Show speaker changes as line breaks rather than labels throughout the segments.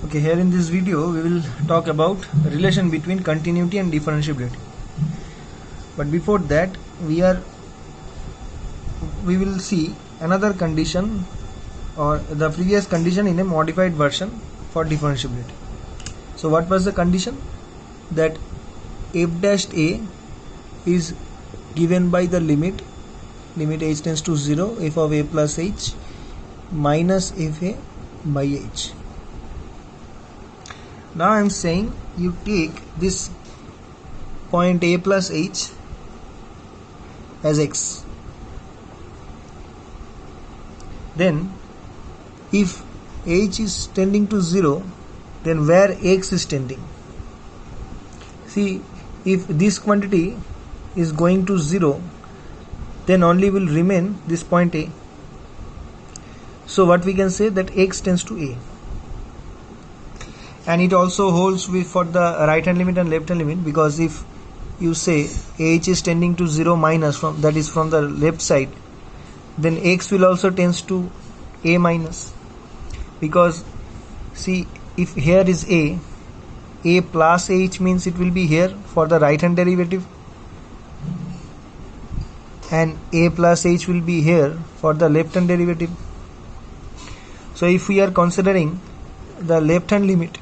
Okay, here in this video we will talk about relation between continuity and differentiability. But before that we will see another condition or the previous condition in a modified version for differentiability. So what was the condition? That f dash a is given by the limit h tends to 0 f of a plus h minus f a by h. Now I am saying you take this point a plus h as x. Then if h is tending to 0, then where x is tending? See, if this quantity is going to 0, then only will remain this point a. So what we can say that x tends to a. And it also holds with for the right hand limit and left hand limit, because if you say h is tending to 0 minus from that is from the left side, then x will also tends to a minus, because see, if here is a plus h means it will be here for the right hand derivative, and a plus h will be here for the left hand derivative. So if we are considering the left hand limit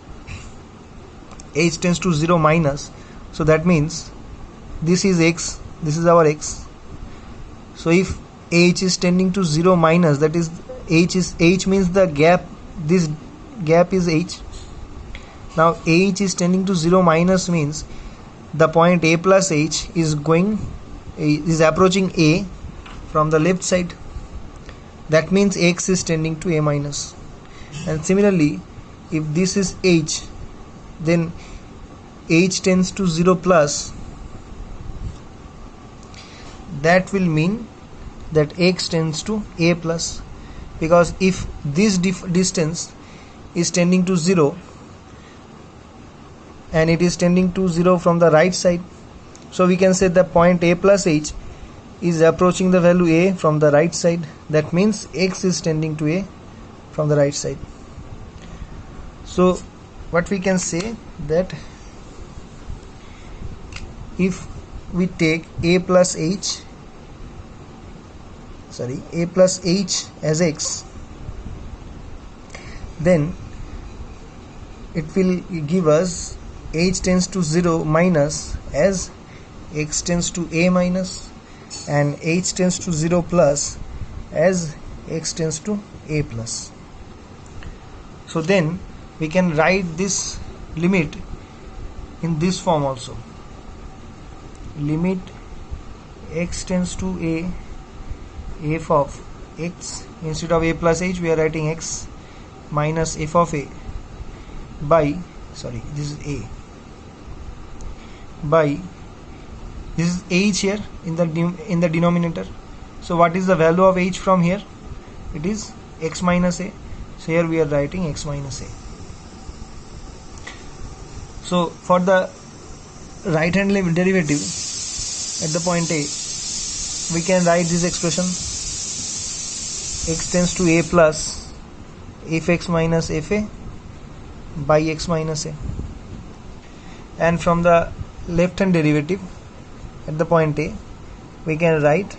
h tends to 0 minus, so that means this is x, this is our x. So if h is tending to 0 minus, that is h means the gap, this gap is h. Now h is tending to 0 minus means the point a plus h is approaching a from the left side. That means x is tending to a minus. And similarly, if this is h, then h tends to 0 plus, that will mean that x tends to a plus, because if this distance is tending to 0 and it is tending to 0 from the right side, so we can say the point a plus h is approaching the value a from the right side. That means x is tending to a from the right side. So what we can say that if we take a plus h as x, then it will give us h tends to 0 minus as x tends to a minus, and h tends to 0 plus as x tends to a plus. So then we can write this limit in this form also. Limit x tends to a f of x, instead of a plus h we are writing x minus f of a by, this is a, by, this is h here in the denominator. So what is the value of h from here? It is x minus a. So here we are writing x minus a. So for the right hand derivative at the point a, we can write this expression x tends to a plus fx minus fa by x minus a. And from the left hand derivative at the point a, we can write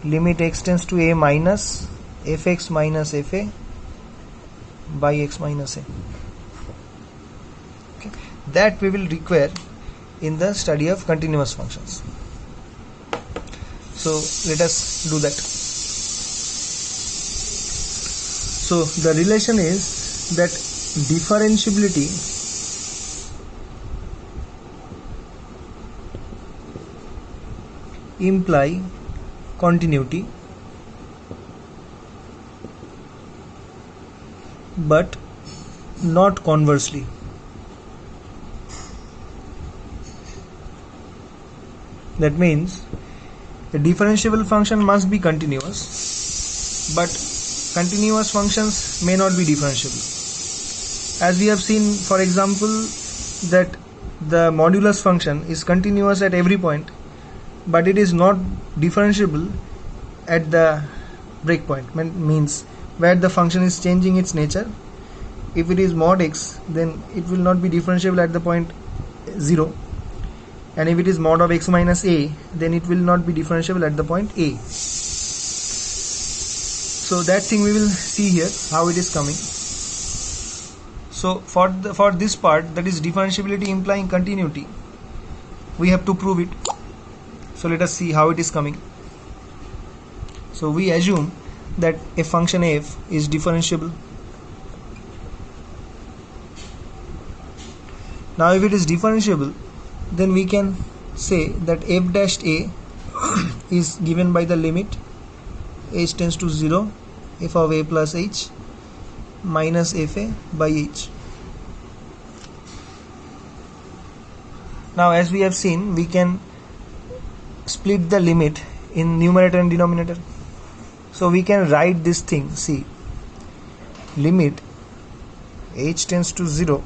limit x tends to a minus fx minus fa by x minus a. Okay. That we will require in the study of continuous functions. So let us do that. So the relation is that differentiability imply continuity, but not conversely. That means the differentiable function must be continuous, but continuous functions may not be differentiable. As we have seen, for example, that the modulus function is continuous at every point, but it is not differentiable at the breakpoint, means where the function is changing its nature if it is mod x, then it will not be differentiable at the point 0, and if it is mod of x minus a, then it will not be differentiable at the point a. So that thing we will see here how it is coming. So for this part, that is differentiability implying continuity, we have to prove it. So let us see how it is coming. So we assume that a function f is differentiable. Now if it is differentiable, then we can say that f dash a is given by the limit h tends to 0 f of a plus h minus fa by h. Now as we have seen, we can split the limit in numerator and denominator. So we can write this thing, see, limit h tends to 0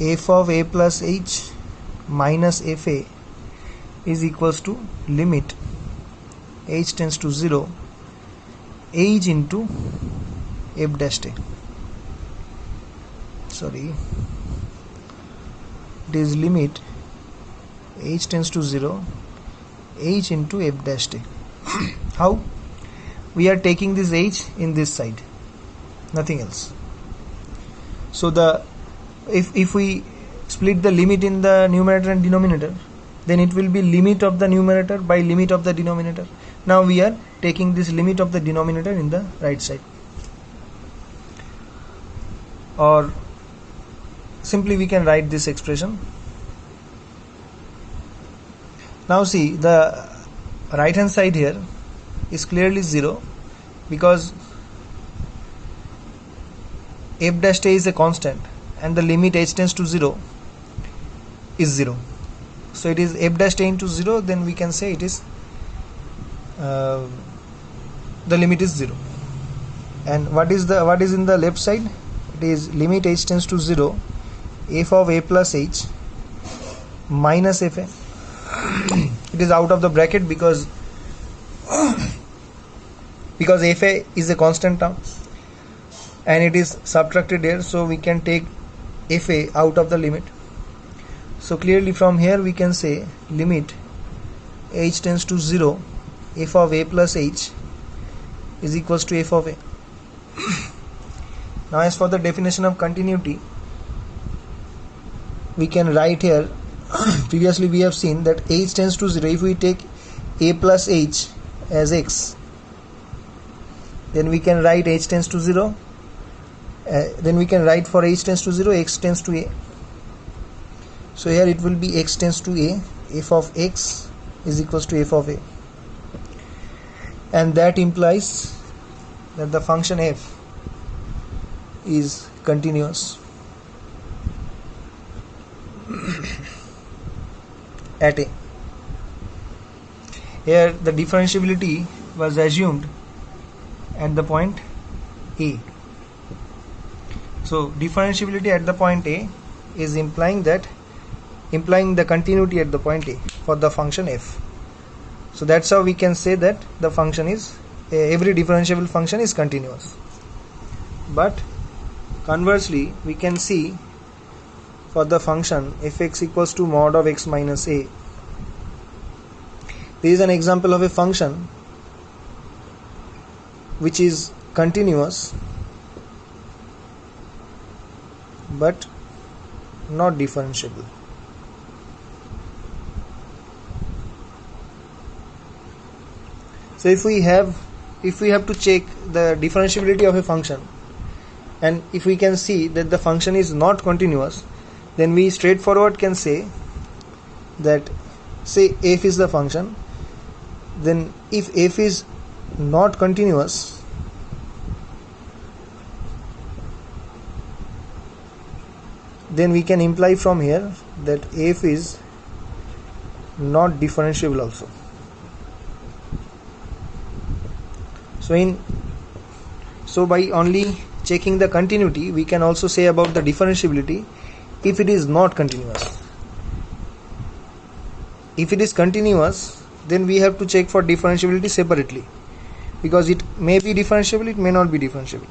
f of a plus h minus fa is equals to limit h tends to 0 h into f dash a. Sorry, it is limit h tends to 0 h into f dash a. How? We are taking this h in this side, nothing else. So the if we split the limit in the numerator and denominator, then it will be limit of the numerator by limit of the denominator. Now we are taking this limit of the denominator in the right side, or simply we can write this expression. Now see, the right hand side here is clearly 0 because f dash a is a constant and the limit h tends to 0 is 0. So it is f dash a into 0, then we can say it is the limit is 0. And what is in the left side? It is limit h tends to 0 f of a plus h minus fa. It is out of the bracket because fa is a constant term and it is subtracted here, so we can take fa out of the limit. So clearly from here we can say limit h tends to 0 f of a plus h is equals to f of a. Now as for the definition of continuity, we can write here, previously we have seen that h tends to 0, if we take a plus h as x, then we can write h tends to 0, then we can write for h tends to 0 x tends to a. So here it will be x tends to a, f of x is equals to f of a, and that implies that the function f is continuous at a. Here the differentiability was assumed at the point a. So differentiability at the point a is implying the continuity at the point a for the function f. So that's how we can say that the function is every differentiable function is continuous. But conversely, we can see for the function fx equals to mod of x minus a. This is an example of a function which is continuous but not differentiable. So if we have to check the differentiability of a function, and if we can see that the function is not continuous, then we straightforward can say that, say f is the function, then if f is not continuous, then we can imply from here that f is not differentiable also. So by only checking the continuity, we can also say about the differentiability if it is not continuous. If it is continuous, then we have to check for differentiability separately, because it may be differentiable, it may not be differentiable.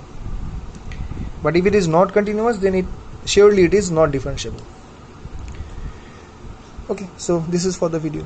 but if it is not continuous, then it surely it is not differentiable. Okay, so this is for the video.